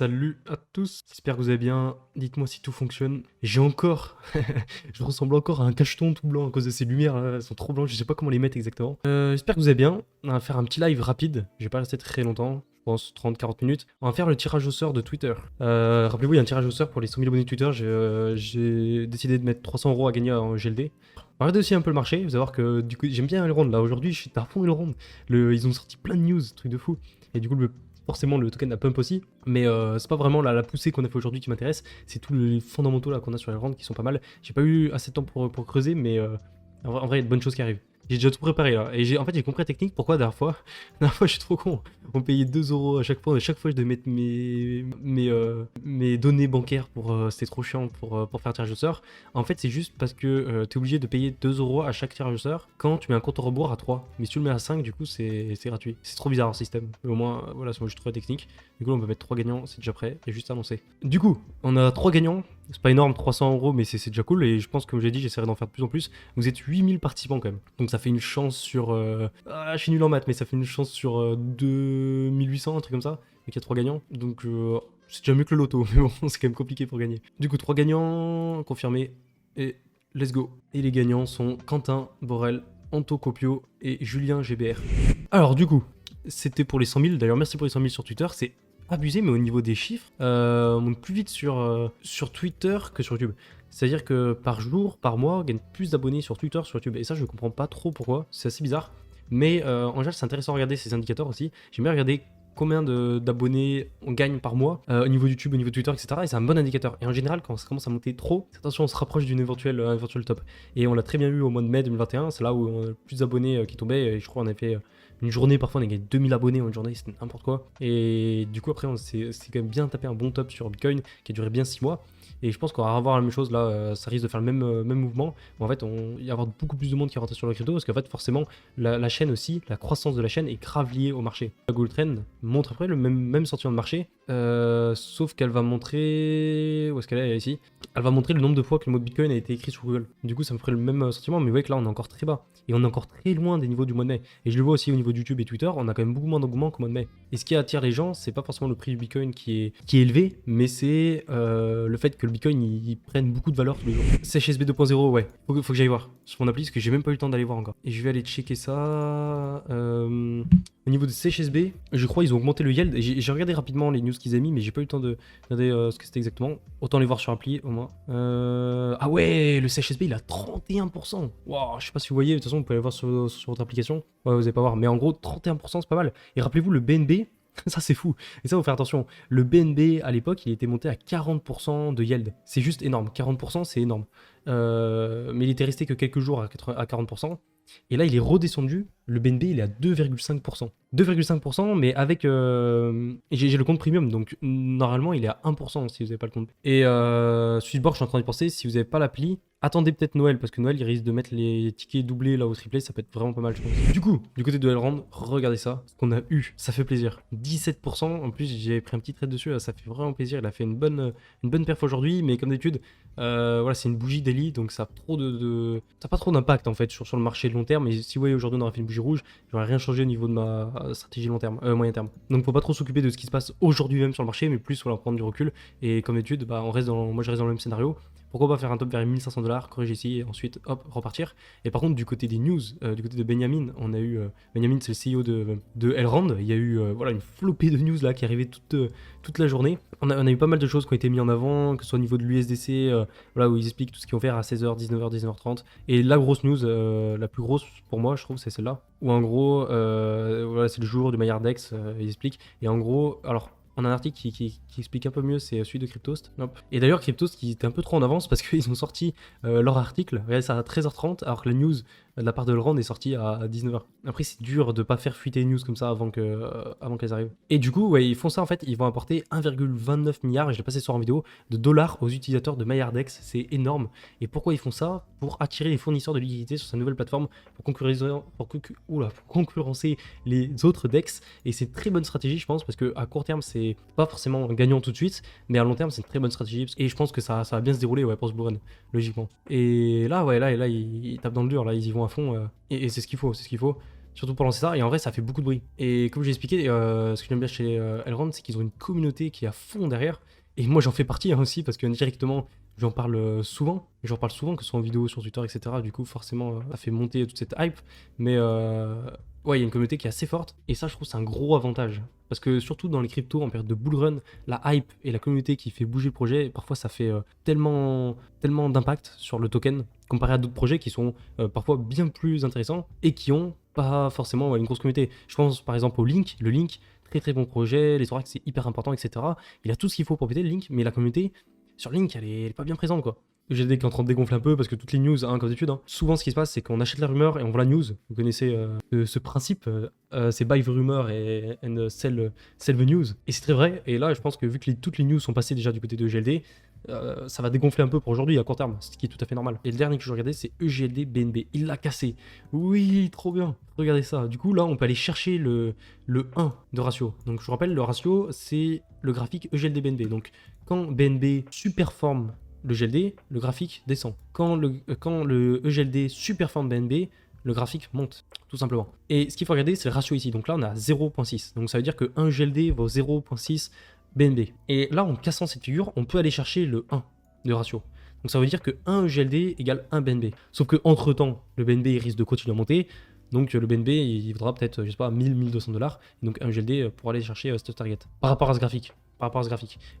Salut à tous, j'espère que vous allez bien. Dites-moi si tout fonctionne. J'ai encore, je ressemble encore à un cacheton tout blanc à cause de ces lumières là, elles sont trop blanches, je sais pas comment les mettre exactement. J'espère que vous allez bien. On va faire un petit live rapide, je vais pas rester très longtemps, je pense 30-40 minutes. On va faire le tirage au sort de Twitter. Rappelez-vous, il y a un tirage au sort pour les 100 000 abonnés de Twitter, j'ai décidé de mettre 300 € à gagner en GLD. On va regarder aussi un peu le marché, vous allez voir que du coup j'aime bien Elrond là, aujourd'hui je suis à fond Elrond. Ils ont sorti plein de news, truc de fou. Et du coup forcément le token a pump aussi, mais c'est pas vraiment la poussée qu'on a fait aujourd'hui qui m'intéresse, c'est tous les fondamentaux là qu'on a sur Elrond qui sont pas mal. J'ai pas eu assez de temps pour creuser, mais en vrai il y a de bonnes choses qui arrivent. J'ai déjà tout préparé là, et en fait j'ai compris la technique. Pourquoi la dernière fois je suis trop con, on payait 2 € à chaque fois, et chaque fois je devais mettre mes données bancaires c'était trop chiant pour faire tirage au sort. En fait c'est juste parce que t'es obligé de payer 2 € à chaque tirage au sort quand tu mets un compte au rebours à 3, mais si tu le mets à 5 du coup c'est gratuit. C'est trop bizarre le système, mais au moins voilà, c'est moi je trouve la technique. Du coup on peut mettre 3 gagnants, c'est déjà prêt, et juste annoncé. Du coup on a 3 gagnants, c'est pas énorme, 300 €, mais c'est déjà cool, et je pense, comme j'ai dit, j'essaierai d'en faire de plus en plus. Vous êtes 8000 participants quand même, donc ça fait une chance sur... je suis nul en maths, mais ça fait une chance sur 2800, un truc comme ça, et qu'il y a 3 gagnants, donc c'est déjà mieux que le loto, mais bon, c'est quand même compliqué pour gagner. Du coup, 3 gagnants confirmés, et let's go. Et les gagnants sont Quentin Borel, Anto Copio et Julien GBR. Alors du coup, c'était pour les 100 000, d'ailleurs merci pour les 100 000 sur Twitter, c'est abusé, mais au niveau des chiffres, on monte plus vite sur Twitter que sur YouTube. C'est-à-dire que par jour, par mois, on gagne plus d'abonnés sur Twitter, sur YouTube. Et ça, je ne comprends pas trop pourquoi, c'est assez bizarre. Mais en général, c'est intéressant à regarder ces indicateurs aussi. J'aime bien regarder combien d'abonnés on gagne par mois au niveau de YouTube, au niveau de Twitter, etc. Et c'est un bon indicateur. Et en général, quand ça commence à monter trop, attention, on se rapproche d'une éventuelle top. Et on l'a très bien vu au mois de mai 2021, c'est là où on a le plus d'abonnés qui tombaient. Et je crois qu'on a fait une journée, parfois on a gagné 2000 abonnés en une journée, c'était n'importe quoi. Et du coup, après, on s'est quand même bien tapé un bon top sur Bitcoin qui a duré bien 6 mois. Et je pense qu'on va avoir la même chose là, ça risque de faire le même mouvement. En fait, il va y avoir beaucoup plus de monde qui va rentrer sur la crypto parce qu'en fait, forcément, la chaîne aussi, la croissance de la chaîne est grave liée au marché. La Gold Trend montre après le même sentiment de marché, sauf qu'elle va montrer. Où est-ce qu'elle est ici? Elle va montrer le nombre de fois que le mot Bitcoin a été écrit sur Google. Du coup, ça me ferait le même sentiment, mais vous voyez que là, on est encore très bas. Et on est encore très loin des niveaux du mois de mai. Et je le vois aussi au niveau de YouTube et Twitter, on a quand même beaucoup moins d'engouement qu'au mois de mai. Et ce qui attire les gens, c'est pas forcément le prix du Bitcoin qui est élevé, mais c'est le fait que le Bitcoin il prenne beaucoup de valeur tous les jours. CHSB 2.0, ouais, faut que j'aille voir sur mon appli parce que j'ai même pas eu le temps d'aller voir encore. Et je vais aller checker ça. Au niveau de CHSB, je crois ils ont augmenté le yield. J'ai regardé rapidement les news qu'ils avaient mis, mais j'ai pas eu le temps de regarder ce que c'était exactement. Autant les voir sur appli au moins. Ah ouais, le CHSB il a 31%. Waouh, je sais pas si vous voyez, de toute façon vous pouvez aller voir sur votre application. Ouais, vous allez pas voir, mais en gros 31% c'est pas mal. Et rappelez-vous le BNB. Ça c'est fou, et ça faut faire attention, le BNB à l'époque il était monté à 40% de yield, c'est juste énorme, 40% c'est énorme, mais il était resté que quelques jours à 40%, et là il est redescendu, le BNB il est à 2,5%, 2,5% mais avec, j'ai le compte premium, donc normalement il est à 1% si vous n'avez pas le compte. Et Swissborg, je suis en train de penser, si vous n'avez pas l'appli, attendez peut-être Noël, parce que Noël il risque de mettre les tickets doublés là au triplé, ça peut être vraiment pas mal je pense. Du coup, du côté de Elrond, regardez ça, ce qu'on a eu, ça fait plaisir. 17%, en plus j'ai pris un petit trade dessus, ça fait vraiment plaisir, il a fait une bonne perf aujourd'hui, mais comme d'habitude, voilà, c'est une bougie daily, donc ça a ça a pas trop d'impact en fait sur le marché de long terme, et si vous voyez aujourd'hui on aurait fait une bougie rouge, j'aurais rien changé au niveau de ma stratégie long terme, moyen terme. Donc faut pas trop s'occuper de ce qui se passe aujourd'hui même sur le marché, mais plus voilà, prendre du recul, et comme d'habitude, bah, moi je reste dans le même scénario. Pourquoi pas faire un top vers 1500 $, corriger ici et ensuite hop, repartir. Et par contre, du côté des news, du côté de Benjamin, on a eu. Benjamin, c'est le CEO de Elrond. Il y a eu voilà, une flopée de news là qui arrivait toute la journée. On a eu pas mal de choses qui ont été mises en avant, que ce soit au niveau de l'USDC, voilà, où ils expliquent tout ce qu'ils vont faire à 16h, 19h, 19h30. Et la grosse news, la plus grosse pour moi, je trouve, c'est celle-là. Où en gros, voilà, c'est le jour du Maillard Dex, ils expliquent. Et en gros, alors. On a un article qui explique un peu mieux, c'est celui de Cryptost. Hop. Et d'ailleurs, Cryptost qui était un peu trop en avance parce qu'ils ont sorti leur article, regardez ça à 13h30, alors que la news de la part de Elrond est sortie à 19h. Après, c'est dur de pas faire fuiter les news comme ça avant qu'elles arrivent. Et du coup, ouais, ils font ça en fait, ils vont apporter 1,29 milliard, et je l'ai passé sur en vidéo, de dollars aux utilisateurs de MyHardX, c'est énorme. Et pourquoi ils font ça? Pour attirer les fournisseurs de liquidités sur sa nouvelle plateforme, pour concurrencer les autres DEX. Et c'est une très bonne stratégie, je pense, parce qu'à court terme, c'est pas forcément gagnant tout de suite, mais à long terme, c'est une très bonne stratégie. Et je pense que ça va bien se dérouler, ouais, pour ce Blue Run, logiquement. Et là, ouais, là, ils tapent dans le dur, là, ils y vont à fond. Et c'est ce qu'il faut, c'est ce qu'il faut. surtout pour lancer ça, et en vrai ça fait beaucoup de bruit. Et comme j'ai expliqué, ce que j'aime bien chez Elrond, c'est qu'ils ont une communauté qui est à fond derrière, et moi j'en fais partie aussi, parce que directement j'en parle souvent, que ce soit en vidéo, sur Twitter, etc. Du coup forcément ça fait monter toute cette hype, mais ouais, il y a une communauté qui est assez forte, et ça je trouve c'est un gros avantage. Parce que surtout dans les cryptos, en période de bull run, la hype et la communauté qui fait bouger le projet, parfois ça fait tellement d'impact sur le token, comparé à d'autres projets qui sont parfois bien plus intéressants et qui ont pas forcément une grosse communauté. Je pense par exemple au Link, le Link, très très bon projet, les oracles c'est hyper important, etc. Il a tout ce qu'il faut pour péter le Link, mais la communauté sur Link elle est pas bien présente quoi. GLD qui est en train de dégonfler un peu parce que toutes les news, hein, comme d'habitude, hein, souvent ce qui se passe c'est qu'on achète la rumeur et on voit la news. Vous connaissez ce principe, c'est buy the rumor et and sell the news. Et c'est très vrai. Et là je pense que vu que toutes les news sont passées déjà du côté de GLD, ça va dégonfler un peu pour aujourd'hui à court terme, ce qui est tout à fait normal. Et le dernier que je regardais c'est EGLD BNB. Il l'a cassé. Oui, trop bien. Regardez ça. Du coup là on peut aller chercher le 1 de ratio. Donc je vous rappelle, le ratio c'est le graphique EGLD BNB. Donc quand BNB superforme le GLD, le graphique descend. Quand le EGLD superforme BNB, le graphique monte, tout simplement. Et ce qu'il faut regarder, c'est le ratio ici. Donc là, on a 0.6. Donc ça veut dire que 1 GLD vaut 0.6 BNB. Et là, en cassant cette figure, on peut aller chercher le 1 de ratio. Donc ça veut dire que 1 EGLD égale 1 BNB. Sauf que entre temps, le BNB risque de continuer à monter. Donc le BNB, il vaudra peut-être, je sais pas, 1000-1200 $. Et donc 1 USD pour aller chercher ce target. Par rapport à ce graphique.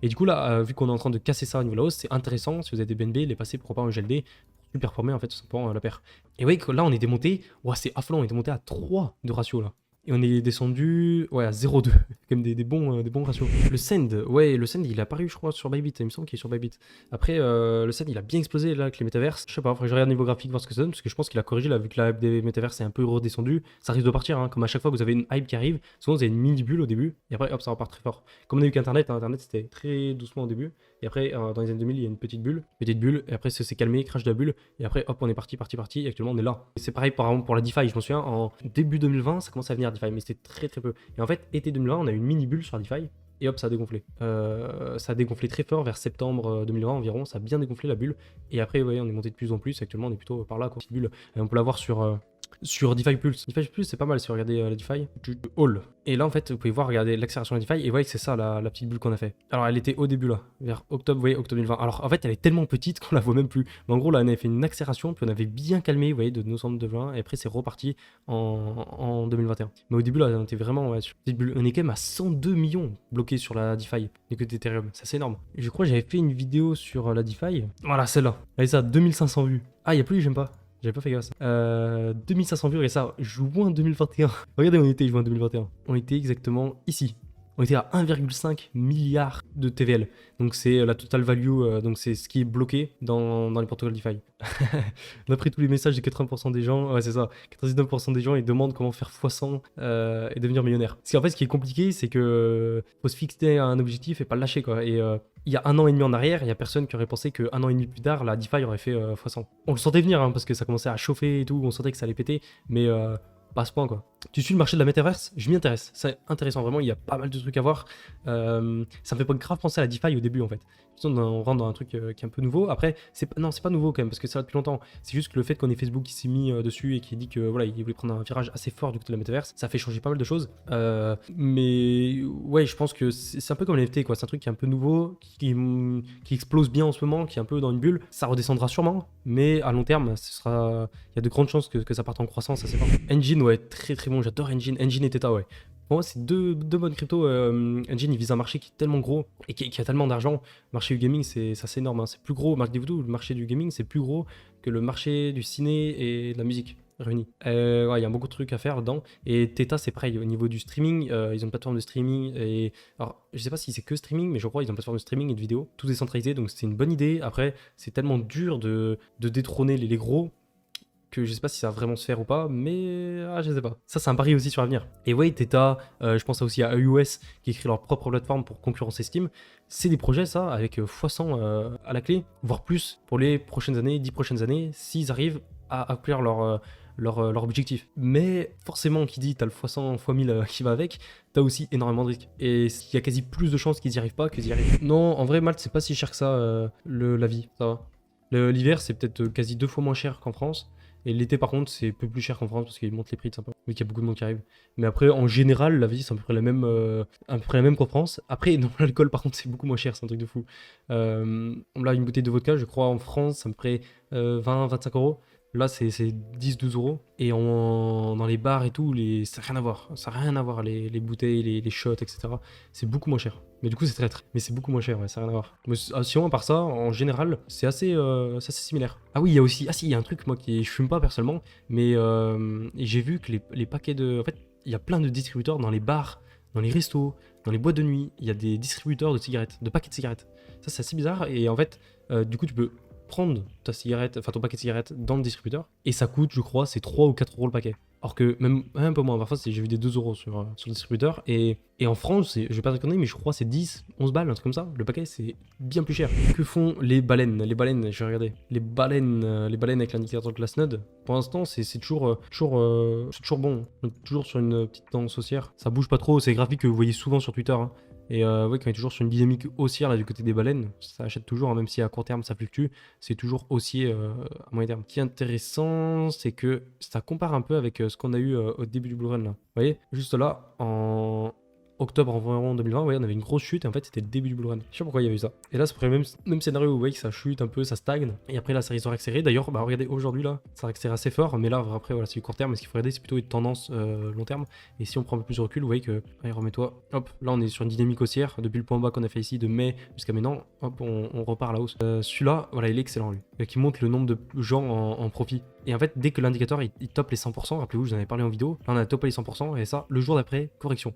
Et du coup là, vu qu'on est en train de casser ça au niveau de la hausse, c'est intéressant, si vous avez des BNB, les passer pourquoi pas en GLD, pour performer en fait tout simplement la paire. Et oui, là on est démonté, ouais, c'est affolant, on est démonté à 3 de ratio là. Et on est descendu à 0,2. Comme des bons ratios. Le Send, ouais, le Send il est apparu je crois sur Bybit, il me semble qu'il est sur Bybit. Après le Send il a bien explosé là avec les métaverses. Je sais pas, faudrait que je regarde niveau graphique voir ce que ça donne, parce que je pense qu'il a corrigé là, vu que la hype des métaverses est un peu redescendue. Ça risque de partir, hein, comme à chaque fois que vous avez une hype qui arrive, souvent vous avez une mini bulle au début, et après hop ça repart très fort. Comme on a eu qu'Internet, hein, Internet c'était très doucement au début, et après dans les années 2000 il y a une petite bulle, et après ça s'est calmé, crash de la bulle, et après hop on est parti, et actuellement on est là. C'est pareil par exemple pour la DeFi, je m'en souviens, en début 2020 ça commence à venir DeFi, mais c'était très peu. Et en fait, été 2020, on a eu une mini bulle sur la DeFi, et hop, ça a dégonflé. Ça a dégonflé très fort vers septembre 2020 environ, ça a bien dégonflé la bulle, et après, vous voyez, on est monté de plus en plus, actuellement on est plutôt par là, quoi, petite bulle, et on peut la voir sur DeFi Pulse. DeFi Pulse, c'est pas mal si vous regardez la DeFi. All. Et là, en fait, vous pouvez voir, regarder l'accélération de la DeFi, et vous voyez que c'est ça la petite bulle qu'on a fait. Alors, elle était au début là, vers octobre, vous voyez, octobre 2020. Alors, en fait, elle est tellement petite qu'on la voit même plus. Mais en gros, là, on avait fait une accélération, puis on avait bien calmé, vous voyez, de novembre 2020, et après, c'est reparti en 2021. Mais au début, là, on était vraiment sur petite bulle. On est quand même à 102 millions bloqués sur la DeFi du côté d'Ethereum. C'est assez énorme. Et je crois que j'avais fait une vidéo sur la DeFi. Voilà, celle-là. Allez, ça, 2500 vues. Ah, il n'y a plus, j'aime pas. J'avais pas fait gaffe. 2500 vues, et ça, juin 2021. Regardez, on était juin 2021. On était exactement ici. On était à 1,5 milliard de TVL. Donc c'est la total value, donc c'est ce qui est bloqué dans les protocoles DeFi. D'après tous les messages de 80% des gens, ouais c'est ça, 99% des gens ils demandent comment faire x100 et devenir millionnaire. Parce qu'en fait ce qui est compliqué c'est que faut se fixer un objectif et pas le lâcher quoi. Et il y a 1 an et demi en arrière, il y a personne qui aurait pensé que 1 an et demi plus tard la DeFi aurait fait x100. On le sentait venir hein, parce que ça commençait à chauffer et tout, on sentait que ça allait péter, mais pas à ce point quoi. Tu suis le marché de la metaverse? Je m'y intéresse, c'est intéressant vraiment, il y a pas mal de trucs à voir. Ça me fait pas grave penser à la DeFi au début en fait. On rentre dans un truc qui est un peu nouveau. Après, c'est pas nouveau quand même parce que ça va depuis longtemps. C'est juste que le fait qu'on ait Facebook qui s'est mis dessus et qui dit que voilà, il voulait prendre un virage assez fort du côté de la metaverse, ça fait changer pas mal de choses. Mais ouais, je pense que c'est un peu comme l'NFT quoi. C'est un truc qui est un peu nouveau, qui explose bien en ce moment, qui est un peu dans une bulle. Ça redescendra sûrement, mais à long terme, il y a de grandes chances que ça parte en croissance assez fort. Engine, ouais, très très bon. J'adore Engine. Engine et Theta, ouais. Pour moi, c'est deux bonnes cryptos. Engine, il vise un marché qui est tellement gros et qui a tellement d'argent. Le marché du gaming, c'est assez énorme. Hein. C'est plus gros, le marché du gaming, c'est plus gros que le marché du ciné et de la musique réunis. Ouais, il y a beaucoup de trucs à faire dedans. Et Theta, c'est pareil. Au niveau du streaming, ils ont une plateforme de streaming. Et alors, je sais pas si c'est que streaming, mais je crois qu'ils ont une plateforme de streaming et de vidéo. Tout décentralisé, donc c'est une bonne idée. Après, c'est tellement dur de détrôner les gros, que je sais pas si ça va vraiment se faire ou pas, mais je sais pas. Ça, c'est un pari aussi sur l'avenir. Et ouais, Theta, je pense aussi à EUS qui écrit leur propre plateforme pour concurrencer Steam. C'est des projets, ça, avec x100 à la clé, voire plus pour les prochaines années, 10 prochaines années, s'ils arrivent à accomplir leur objectif. Mais forcément, qui dit t'as le x100, x1000 qui va avec, t'as aussi énormément de risques. Et il y a quasi plus de chances qu'ils y arrivent pas qu'ils y arrivent. Non, en vrai, Malte, c'est pas si cher que ça, la vie, ça va. L'hiver, c'est peut-être quasi 2 fois moins cher qu'en France. Et l'été, par contre, c'est un peu plus cher qu'en France parce qu'ils montent les prix, tout simplement, vu qu'il y a beaucoup de monde qui arrive. Mais après, en général, la vie, c'est à peu près la même qu'en France. Après, non, l'alcool, par contre, c'est beaucoup moins cher, c'est un truc de fou. Là, une bouteille de vodka, je crois, en France, ça me ferait 20-25 euros. Là, c'est 10-12 euros. Et dans les bars et tout, ça n'a rien à voir. Ça n'a rien à voir, les bouteilles, les shots, etc. C'est beaucoup moins cher. Mais du coup, c'est traître. Mais c'est beaucoup moins cher, ouais, ça n'a rien à voir. Mais sinon, à part ça, en général, c'est assez similaire. Ah oui, il y a aussi. Ah si, il y a un truc, moi, je fume pas personnellement. Mais j'ai vu que les paquets de. En fait, il y a plein de distributeurs dans les bars, dans les restos, dans les boîtes de nuit. Il y a des distributeurs de cigarettes, de paquets de cigarettes. Ça, c'est assez bizarre. Et en fait, du coup, tu peux prendre ta cigarette, enfin ton paquet de cigarettes dans le distributeur et ça coûte, je crois, c'est 3 ou 4 euros le paquet. Alors que même un peu moins, parfois j'ai vu des 2 euros sur le distributeur et en France, je vais pas te conneries, mais je crois c'est 10, 11 balles, un truc comme ça. Le paquet c'est bien plus cher. Que font les baleines? Les baleines, je vais regarder. Les baleines avec l'indicateur de la SNUD, pour l'instant c'est toujours bon. Donc, toujours sur une petite tendance haussière. Ça bouge pas trop, c'est graphique que vous voyez souvent sur Twitter. Hein. Et ouais, quand il est toujours sur une dynamique haussière là du côté des baleines, ça achète toujours, hein, même si à court terme ça fluctue, c'est toujours haussier à moyen terme. Ce qui est intéressant, c'est que ça compare un peu avec ce qu'on a eu au début du Blue Run là. Vous voyez, juste là, en octobre environ 2020, vous voyez, on avait une grosse chute et en fait c'était le début du Blue Run. Je sais pas pourquoi il y a eu ça. Et là, c'est pour le même scénario où vous voyez que ça chute un peu, ça stagne. Et après là, ça risque de réaccélérer. D'ailleurs, bah regardez, aujourd'hui là, ça réaccélère assez fort, mais là, après, voilà, c'est du court terme. Mais ce qu'il faut regarder, c'est plutôt une tendance long terme. Et si on prend un peu plus de recul, vous voyez que, allez, remets-toi, hop, là on est sur une dynamique haussière depuis le point bas qu'on a fait ici de mai jusqu'à maintenant, hop, on repart à la hausse. Celui-là, voilà, il est excellent lui. Qui montre le nombre de gens en profit. Et en fait, dès que l'indicateur il top les 100%, rappelez-vous, je vous en avais parlé en vidéo, là on a topé les 100%, et ça, le jour d'après, correction.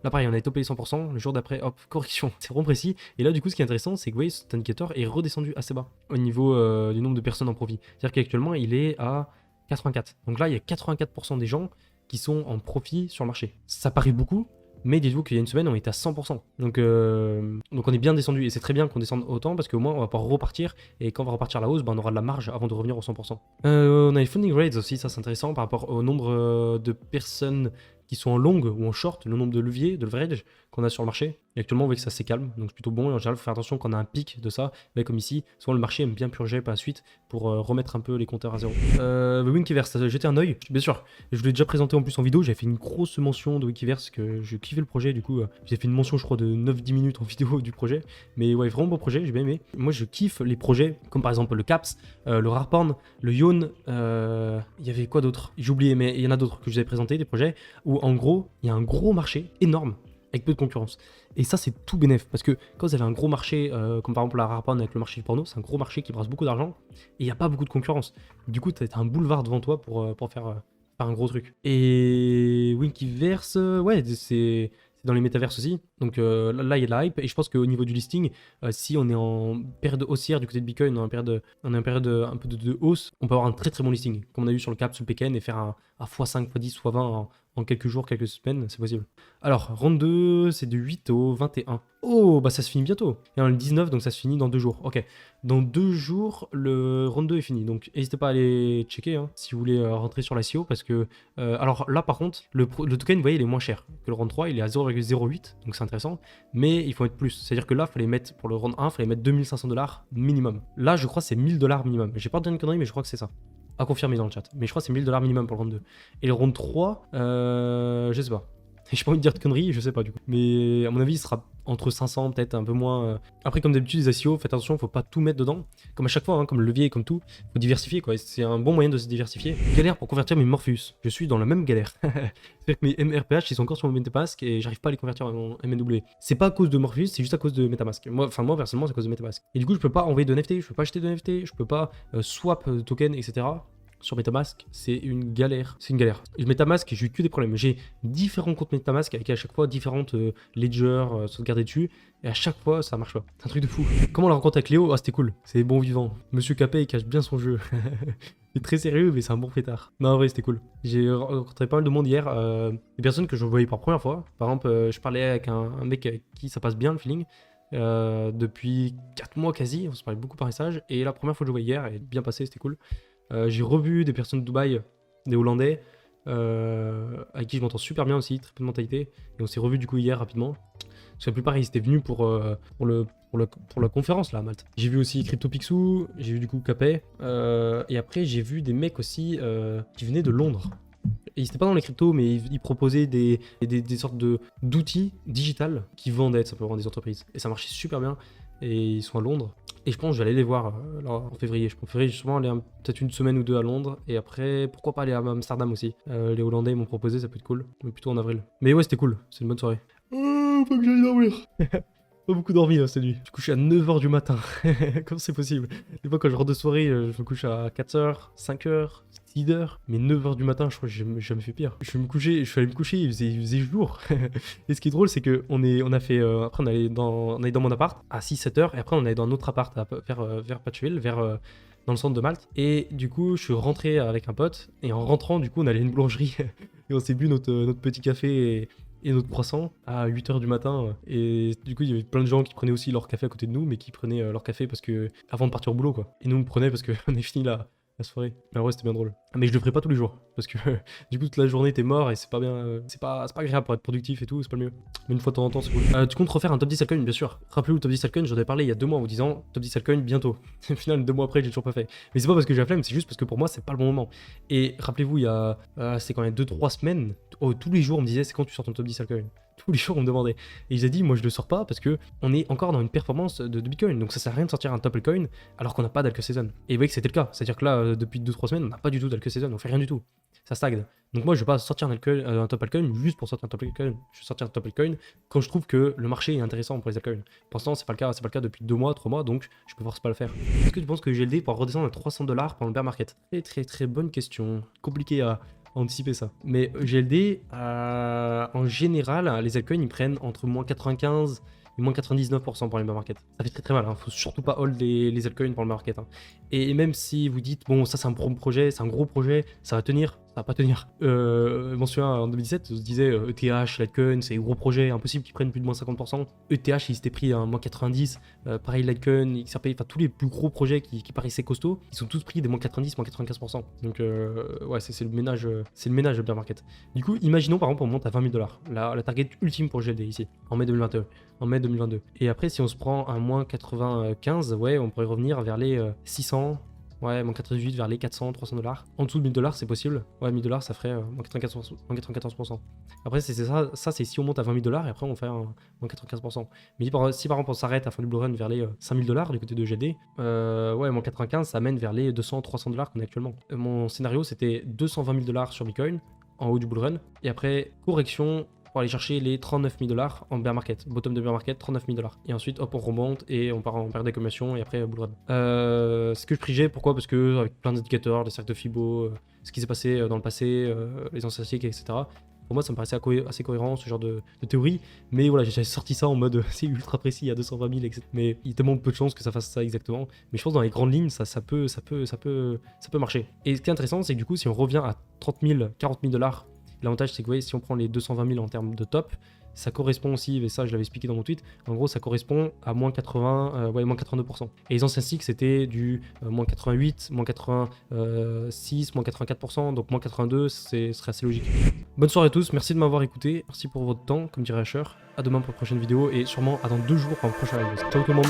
Là pareil, on a topé les 100%, le jour d'après, hop, correction. C'est vraiment précis. Et là, du coup, ce qui est intéressant, c'est que vous voyez, cet indicateur est redescendu assez bas au niveau du nombre de personnes en profit. C'est-à-dire qu'actuellement, il est à 84. Donc là, il y a 84% des gens qui sont en profit sur le marché. Ça paraît beaucoup, mais dites-vous qu'il y a une semaine, on était à 100%. Donc on est bien descendu. Et c'est très bien qu'on descende autant parce qu'au moins, on va pouvoir repartir. Et quand on va repartir à la hausse, bah, on aura de la marge avant de revenir au 100%. On a les funding rates aussi, ça c'est intéressant par rapport au nombre de personnes qui sont en long ou en short, le nombre de leviers, de leverage qu'on a sur le marché. Et actuellement, on voit que ça c'est calme, donc c'est plutôt bon. Et en général, il faut faire attention quand on a un pic de ça. Mais comme ici, souvent le marché aime bien purger par la suite pour remettre un peu les compteurs à zéro. Winkleverse, jeter un oeil, bien sûr. Je vous l'ai déjà présenté en plus en vidéo. J'avais fait une grosse mention de Winkleverse que je kiffais le projet. Du coup, j'ai fait une mention, je crois, de 9-10 minutes en vidéo du projet. Mais ouais, vraiment beau projet, j'ai bien aimé. Moi, je kiffe les projets comme par exemple le Caps, le Rareporn, le Yawn. Il y avait quoi d'autre? J'ai oublié, mais il y en a d'autres que je vous avais présenté, des projets où en gros, il y a un gros marché énorme avec peu de concurrence. Et ça, c'est tout bénef. Parce que quand vous avez un gros marché, comme par exemple la Rareporn avec le marché du porno, c'est un gros marché qui brasse beaucoup d'argent et il n'y a pas beaucoup de concurrence. Du coup, tu as un boulevard devant toi pour faire un gros truc. Et Winkleverse, ouais, c'est dans les métaverses aussi. Donc là, il y a de la hype. Et je pense qu'au niveau du listing, si on est en période haussière du côté de Bitcoin, on est en période un peu de hausse, on peut avoir un très très bon listing. Comme on a eu sur le Cap, sur le Pekken, et faire un x5, x10, x20 en quelques jours, quelques semaines, c'est possible. Alors, round 2, c'est du 8 au 21. Oh, bah ça se finit bientôt. Et on est le 19, donc ça se finit dans 2 jours. Ok. Dans 2 jours, le round 2 est fini. Donc, n'hésitez pas à aller checker hein, si vous voulez rentrer sur l'ICO. Parce que, alors là, par contre, le token, vous voyez, il est moins cher que le round 3. Il est à 0,08. Donc, c'est intéressant. Mais il faut mettre plus. C'est-à-dire que là, pour le round 1, il fallait mettre 2500 $ minimum. Là, je crois que c'est 1000 $ minimum. J'ai pas de une connerie, mais je crois que c'est ça. À confirmer dans le chat. Mais je crois que c'est 1000 $ minimum pour le round 2. Et le round 3, je sais pas. J'ai pas envie de dire de conneries, je sais pas du coup. Mais à mon avis, il sera entre 500, peut-être un peu moins. Après, comme d'habitude, les ICO, faites attention, faut pas tout mettre dedans. Comme à chaque fois, hein, comme le levier, comme tout, faut diversifier quoi. C'est un bon moyen de se diversifier. Galère pour convertir mes Morpheus. Je suis dans la même galère. C'est-à-dire que mes MRPH, ils sont encore sur mon MetaMask et j'arrive pas à les convertir en MNW. C'est pas à cause de Morpheus, c'est juste à cause de MetaMask. Moi, personnellement, c'est à cause de MetaMask. Et du coup, je peux pas envoyer de NFT, je peux pas acheter de NFT, je peux pas swap de tokens, etc. Sur MetaMask, c'est une galère. C'est une galère. MetaMask, j'ai eu que des problèmes. J'ai différents comptes MetaMask avec à chaque fois différentes ledgers sauvegardées dessus. Et à chaque fois, ça marche pas. C'est un truc de fou. Comment la rencontre avec Léo? Ah, c'était cool. C'est bon vivant. Monsieur Capet, il cache bien son jeu. Il est très sérieux, mais c'est un bon fêtard. Non, en vrai, c'était cool. J'ai rencontré pas mal de monde hier. Des personnes que je voyais pour la première fois. Par exemple, je parlais avec un mec avec qui ça passe bien le feeling. Depuis 4 mois quasi. On se parlait beaucoup par message. Et la première fois que je le voyais hier, elle est bien passée, c'était cool. J'ai revu des personnes de Dubaï, des Hollandais, avec qui je m'entends super bien aussi, très peu de mentalité. Et on s'est revu du coup hier rapidement. Parce que la plupart ils étaient venus pour le pour la conférence là à Malte. J'ai vu aussi CryptoPixou, j'ai vu du coup Capet, et après j'ai vu des mecs aussi qui venaient de Londres. Et ils n'étaient pas dans les cryptos, mais ils proposaient des sortes d'outils digitales qui vendaient simplement des entreprises. Et ça marchait super bien. Et ils sont à Londres. Et je pense que je vais aller les voir là, en février. Je préférerais justement aller peut-être une semaine ou deux à Londres. Et après, pourquoi pas aller à Amsterdam aussi. Les Hollandais m'ont proposé, ça peut être cool. Mais plutôt en avril. Mais ouais, c'était cool. C'est une bonne soirée. Faut que j'aille dormir. Pas beaucoup dormi cette nuit. Je couche à 9h du matin. Comment c'est possible? Des fois quand je rentre de soirée, je me couche à 4h, 5h, 6h. Mais 9h du matin, je crois que j'ai jamais fait pire. Je suis allé me coucher, il faisait jour. Et ce qui est drôle, c'est que on a fait. Après, on allait dans mon appart à 6-7h. Et après, on allait dans un autre appart vers Patcheville, dans le centre de Malte. Et du coup, je suis rentré avec un pote. Et en rentrant, du coup, on allait à une boulangerie. Et on s'est bu notre petit café et notre croissant à 8h du matin. Et du coup, il y avait plein de gens qui prenaient aussi leur café à côté de nous, mais qui prenaient leur café parce que avant de partir au boulot, quoi. Et nous, on prenait parce qu'on est fini la soirée. Mais en vrai, c'était bien drôle. Mais je le ferai pas tous les jours parce que du coup, toute la journée, t'es mort et c'est pas bien. C'est pas agréable pour être productif et tout, c'est pas le mieux. Mais une fois de temps en temps, c'est cool. Tu comptes refaire un top 10 altcoin, bien sûr. Rappelez-vous, le top 10 altcoin, j'en ai parlé il y a 2 mois en vous disant top 10 altcoin bientôt. Au final, 2 mois après, j'ai toujours pas fait. Mais c'est pas parce que j'ai la flemme, c'est juste parce que pour moi, c'est pas le bon moment. Et rappelez-vous, il y a. C'est quand même 2-3 semaines. Tous les jours, on me disait c'est quand tu sors ton top 10 altcoin. Tous les jours, on me demandait. Et ils ont dit, moi, je le sors pas parce que on est encore dans une performance de Bitcoin. Donc, ça sert à rien de sortir un top altcoin alors qu'on n'a pas d'alk season. Et vous voyez que c'était le cas. C'est-à-dire que là, depuis 2-3 semaines, on n'a pas du tout d'alk season. On fait rien du tout. Ça stagne. Donc, moi, je vais pas sortir un top altcoin juste pour sortir un top altcoin. Je vais sortir un top altcoin quand je trouve que le marché est intéressant pour les altcoins. Pour l'instant, c'est pas le cas depuis 2 mois, 3 mois. Donc, je peux forcément pas le faire. Est-ce que tu penses que GLD pourra redescendre à $300 pendant le bear market? Très bonne question. Compliqué à anticiper ça. Mais GLD, en général, les altcoins, ils prennent entre moins 95 et moins 99% pour les bear market. Ça fait très mal, hein. Faut surtout pas hold les altcoins pour le bear market. Hein. Et même si vous dites, bon, ça c'est un projet, c'est un gros projet, ça va tenir, ça va pas tenir. M'en souviens, en 2017, on se disait ETH, Litecoin, c'est des gros projets, impossible qu'ils prennent plus de moins 50%. ETH, ils s'étaient pris à moins 90, pareil Litecoin, XRP, enfin tous les plus gros projets qui paraissaient costauds, ils sont tous pris des moins 90, moins 95%. Donc ouais, c'est le ménage de bear market. Du coup, imaginons par exemple on monte à $20 000, la target ultime pour GLD ici, en mai 2021. En mai 2022. Et après, si on se prend un moins 95, ouais, on pourrait revenir vers les 600, ouais, moins 98, vers les 400, $300. En dessous de $1000, c'est possible. Ouais, $1000, ça ferait moins 94%. Après, c'est ça c'est si on monte à $20 000 et après on fait un moins 95%. Mais si par exemple on s'arrête à fin du bull run vers les $5000 du côté de GD, ouais, moins 95, ça mène vers les 200-300$ qu'on est actuellement. Mon scénario, c'était $220 000 sur Bitcoin en haut du bull run. Et après, correction pour aller chercher les $39 000 en bear market, bottom de bear market, $39 000. Et ensuite, hop, on remonte et on part en période d'accumulation et après bull run. Ce que je prigeais, pourquoi? Parce que avec plein d'indicateurs, les cercles de Fibo, ce qui s'est passé dans le passé, les anciens cycles, etc. Pour moi, ça me paraissait assez cohérent, ce genre de théorie. Mais voilà, j'ai sorti ça en mode c'est ultra précis à 220 000, etc. Mais il y a tellement peu de chances que ça fasse ça exactement. Mais je pense que dans les grandes lignes, ça peut marcher. Et ce qui est intéressant, c'est que du coup, si on revient à 30 000, 40 000 $, l'avantage, c'est que vous voyez, si on prend les 220 000 en termes de top, ça correspond aussi, et ça je l'avais expliqué dans mon tweet, en gros ça correspond à moins 82%. Et les anciens cycles c'était du moins 88, moins 86, moins 84%, donc moins 82, ce serait assez logique. Bonne soirée à tous, merci de m'avoir écouté, merci pour votre temps, comme dirait Asher. À demain pour une prochaine vidéo et sûrement à dans 2 jours pour un prochain live. Ciao tout le monde.